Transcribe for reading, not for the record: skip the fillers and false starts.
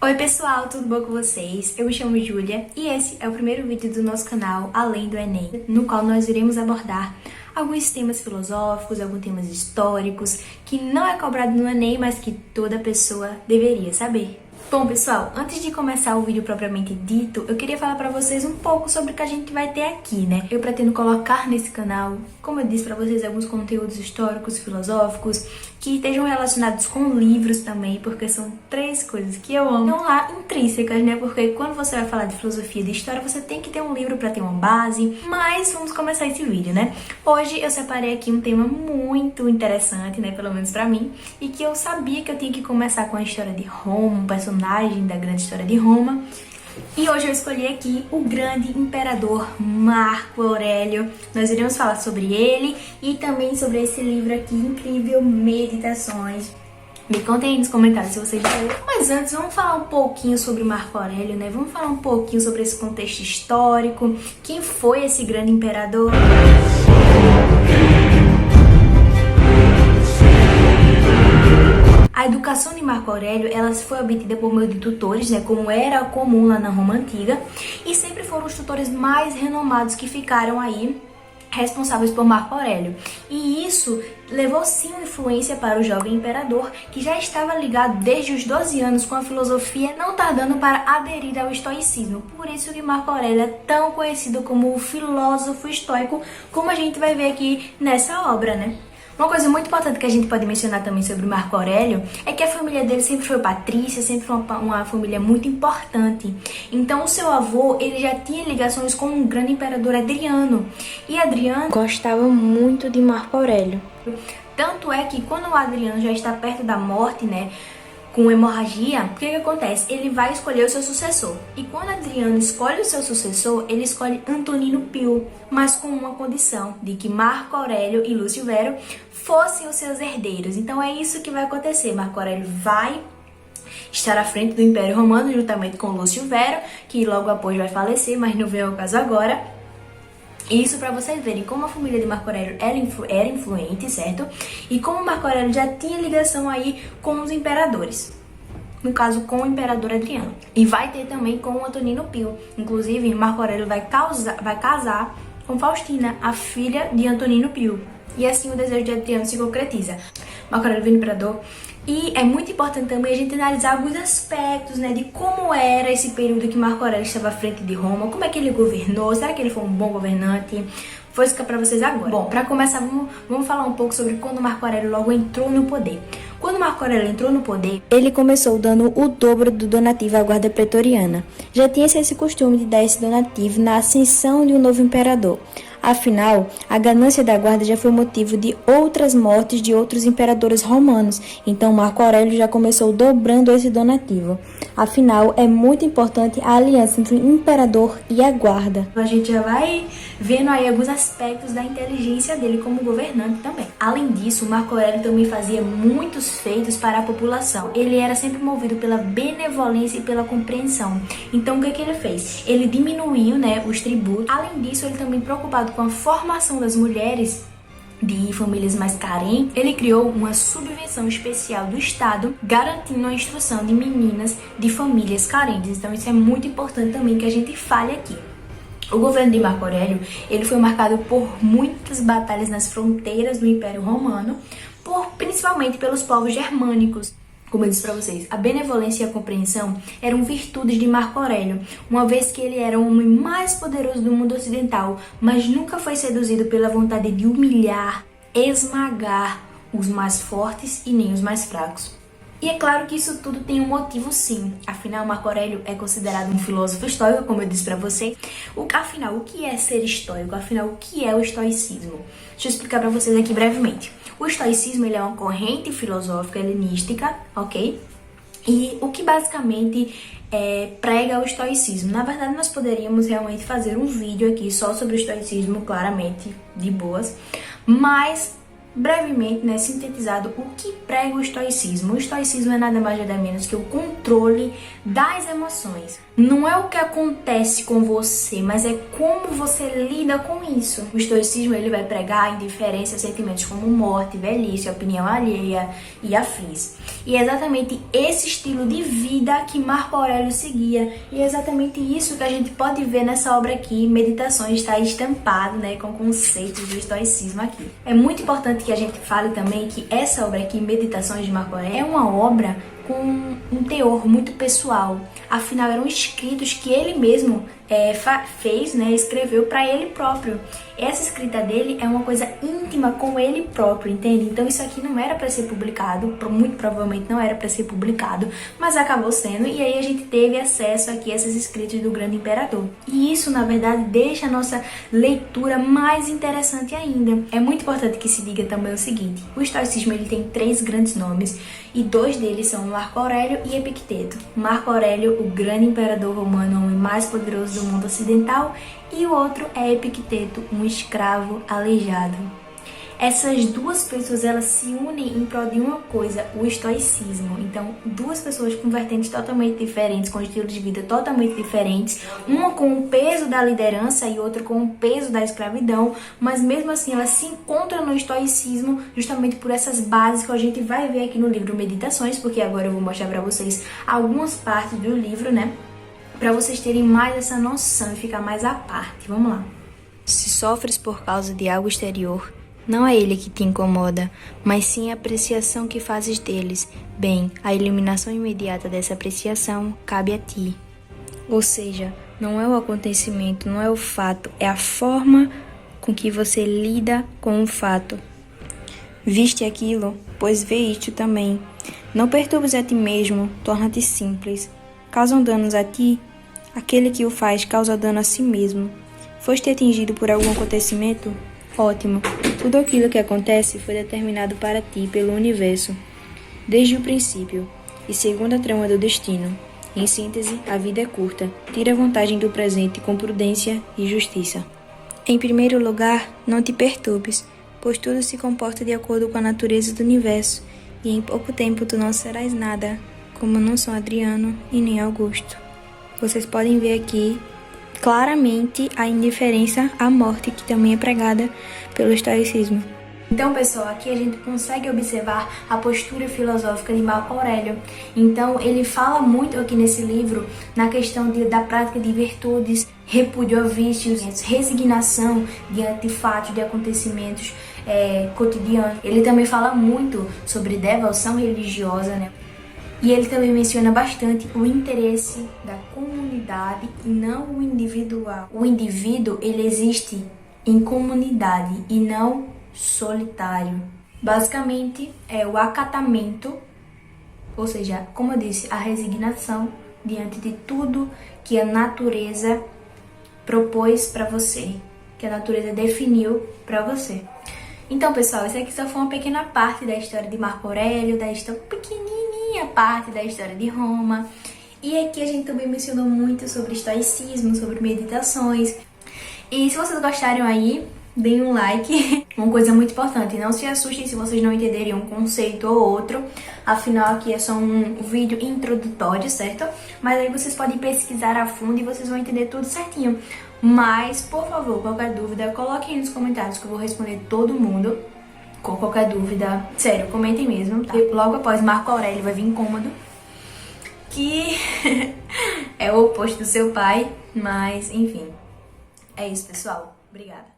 Oi pessoal, tudo bom com vocês? Eu me chamo Júlia e esse é o primeiro vídeo do nosso canal Além do Enem, no qual nós iremos abordar alguns temas filosóficos, alguns temas históricos que não é cobrado no Enem, mas que toda pessoa deveria saber. Bom pessoal, antes de começar o vídeo propriamente dito, eu queria falar pra vocês um pouco sobre o que a gente vai ter aqui, né? Eu pretendo colocar nesse canal, como eu disse pra vocês, alguns conteúdos históricos, filosóficos, que estejam relacionados com livros também, porque são três coisas que eu amo. Estão lá intrínsecas, né? Porque quando você vai falar de filosofia e de história, você tem que ter um livro pra ter uma base. Mas vamos começar esse vídeo, né? Hoje eu separei aqui um tema muito interessante, né? Pelo menos pra mim, e que eu sabia que eu tinha que começar com a história de Roma, um personagem da grande história de Roma. E hoje eu escolhi aqui o grande imperador Marco Aurélio. Nós iremos falar sobre ele e também sobre esse livro aqui incrível, Meditações. Me contem aí nos comentários se vocês já leram. Mas antes, vamos falar um pouquinho sobre Marco Aurélio, né? Vamos falar um pouquinho sobre esse contexto histórico. Quem foi esse grande imperador? A educação de Marco Aurélio, ela foi obtida por meio de tutores, né, como era comum lá na Roma Antiga, e sempre foram os tutores mais renomados que ficaram aí responsáveis por Marco Aurélio. E isso levou sim uma influência para o jovem imperador, que já estava ligado desde os 12 anos com a filosofia, não tardando para aderir ao estoicismo. Por isso que Marco Aurélio é tão conhecido como o filósofo estoico, como a gente vai ver aqui nessa obra, né? Uma coisa muito importante que a gente pode mencionar também sobre Marco Aurélio é que a família dele sempre foi patrícia, sempre foi uma família muito importante. Então o seu avô, ele já tinha ligações com o grande imperador Adriano. E Adriano gostava muito de Marco Aurélio. Tanto é que quando o Adriano já está perto da morte, né, com hemorragia, o que acontece? Ele vai escolher o seu sucessor. E quando Adriano escolhe o seu sucessor, ele escolhe Antonino Pio, mas com uma condição, de que Marco Aurélio e Lúcio Vero fossem os seus herdeiros. Então é isso que vai acontecer. Marco Aurélio vai estar à frente do Império Romano, juntamente com Lúcio Vero, que logo após vai falecer, mas não vem ao caso agora. Isso para vocês verem como a família de Marco Aurélio era influente, certo? E como Marco Aurélio já tinha ligação aí com os imperadores. No caso, com o imperador Adriano. E vai ter também com o Antonino Pio. Inclusive, Marco Aurélio vai casar com Faustina, a filha de Antonino Pio. E assim o desejo de Adriano se concretiza. Marco Aurélio vira imperador. E é muito importante também a gente analisar alguns aspectos, né, de como era esse período que Marco Aurélio estava à frente de Roma, como é que ele governou, será que ele foi um bom governante? Vou explicar pra vocês agora. Bom, pra começar, vamos falar um pouco sobre quando Marco Aurélio logo entrou no poder. Quando Marco Aurélio entrou no poder, ele começou dando o dobro do donativo à guarda pretoriana. Já tinha-se esse costume de dar esse donativo na ascensão de um novo imperador. Afinal, a ganância da guarda já foi motivo de outras mortes de outros imperadores romanos, então Marco Aurélio já começou dobrando esse donativo. Afinal, é muito importante a aliança entre o imperador e a guarda. A gente já vai vendo aí alguns aspectos da inteligência dele como governante também. Além disso, Marco Aurélio também fazia muitos feitos para a população. Ele era sempre movido pela benevolência e pela compreensão. Então, o que ele fez? Ele diminuiu, né, os tributos. Além disso, ele também preocupado com a formação das mulheres de famílias mais carentes, ele criou uma subvenção especial do Estado, garantindo a instrução de meninas de famílias carentes. Então isso é muito importante também que a gente fale aqui. O governo de Marco Aurélio, ele foi marcado por muitas batalhas nas fronteiras do Império Romano, principalmente pelos povos germânicos. Como eu disse pra vocês, a benevolência e a compreensão eram virtudes de Marco Aurélio, uma vez que ele era o homem mais poderoso do mundo ocidental, mas nunca foi seduzido pela vontade de humilhar, esmagar os mais fortes e nem os mais fracos. E é claro que isso tudo tem um motivo sim, afinal Marco Aurélio é considerado um filósofo estoico, como eu disse pra vocês. Afinal, o que é ser estoico? Afinal, o que é o estoicismo? Deixa eu explicar pra vocês aqui brevemente. O estoicismo, ele é uma corrente filosófica helenística, ok? E o que basicamente prega o estoicismo? Na verdade, nós poderíamos realmente fazer um vídeo aqui só sobre o estoicismo, claramente, de boas. Mas brevemente, né, sintetizado o que prega o estoicismo. O estoicismo é nada mais nada menos que o controle das emoções. Não é o que acontece com você, mas é como você lida com isso. O estoicismo ele vai pregar a indiferença a sentimentos como morte, velhice, opinião alheia e afins. E é exatamente esse estilo de vida que Marco Aurélio seguia. E é exatamente isso que a gente pode ver nessa obra aqui, Meditações, está estampado, né, com conceitos do estoicismo aqui. É muito importante que a gente fale também que essa obra aqui, Meditações de Marco Aurélio, é uma obra com um teor muito pessoal. Afinal, eram escritos que ele mesmo fez, né, escreveu para ele próprio. Essa escrita dele é uma coisa íntima com ele próprio, entende? Então isso aqui não era para ser publicado, muito provavelmente não era para ser publicado, mas acabou sendo, e aí a gente teve acesso aqui a esses escritos do grande imperador. E isso, na verdade, deixa a nossa leitura mais interessante ainda. É muito importante que se diga também o seguinte: o estoicismo ele tem 3 grandes nomes, e 2 deles são Marco Aurélio e Epicteto. Marco Aurélio, o grande imperador romano, o homem mais poderoso do mundo ocidental, e o outro é Epicteto, um escravo aleijado. Essas 2 pessoas, elas se unem em prol de uma coisa, o estoicismo. Então, 2 pessoas com vertentes totalmente diferentes, com estilos de vida totalmente diferentes, uma com o peso da liderança e outra com o peso da escravidão, mas mesmo assim elas se encontram no estoicismo justamente por essas bases que a gente vai ver aqui no livro Meditações, porque agora eu vou mostrar para vocês algumas partes do livro, né? Para vocês terem mais essa noção e ficar mais à parte. Vamos lá. Se sofres por causa de algo exterior, não é ele que te incomoda, mas sim a apreciação que fazes deles. Bem, a eliminação imediata dessa apreciação cabe a ti. Ou seja, não é o acontecimento, não é o fato, é a forma com que você lida com o fato. Viste aquilo, pois vê isto também. Não perturbes a ti mesmo, torna-te simples. Causam danos a ti? Aquele que o faz causa dano a si mesmo. Foste atingido por algum acontecimento? Ótimo. Tudo aquilo que acontece foi determinado para ti pelo universo, desde o princípio, e segundo a trama do destino. Em síntese, a vida é curta. Tira vantagem do presente com prudência e justiça. Em primeiro lugar, não te perturbes, pois tudo se comporta de acordo com a natureza do universo, e em pouco tempo tu não serás nada, como não são Adriano e nem Augusto. Vocês podem ver aqui claramente a indiferença à morte, que também é pregada pelo estoicismo. Então, pessoal, aqui a gente consegue observar a postura filosófica de Marco Aurélio. Então, ele fala muito aqui nesse livro na questão da prática de virtudes, repúdio a vícios, resignação diante de fatos, de acontecimentos cotidianos. Ele também fala muito sobre devoção religiosa, né? E ele também menciona bastante o interesse da comunidade e não o individual. O indivíduo, ele existe em comunidade e não solitário. Basicamente, é o acatamento, ou seja, como eu disse, a resignação diante de tudo que a natureza propôs para você, que a natureza definiu para você. Então, pessoal, essa aqui só foi uma pequena parte da história de Marco Aurélio, da história pequenininha parte da história de Roma. E aqui a gente também mencionou muito sobre estoicismo, sobre meditações. E se vocês gostaram aí, deem um like. Uma coisa muito importante, não se assustem se vocês não entenderem um conceito ou outro. Afinal, aqui é só um vídeo introdutório, certo? Mas aí vocês podem pesquisar a fundo e vocês vão entender tudo certinho. Mas, por favor, qualquer dúvida, coloquem aí nos comentários que eu vou responder todo mundo. Com qualquer dúvida, sério, comentem mesmo, tá? E logo após Marco Aurélio vai vir Cômodo, que é o oposto do seu pai, mas enfim. É isso, pessoal. Obrigada.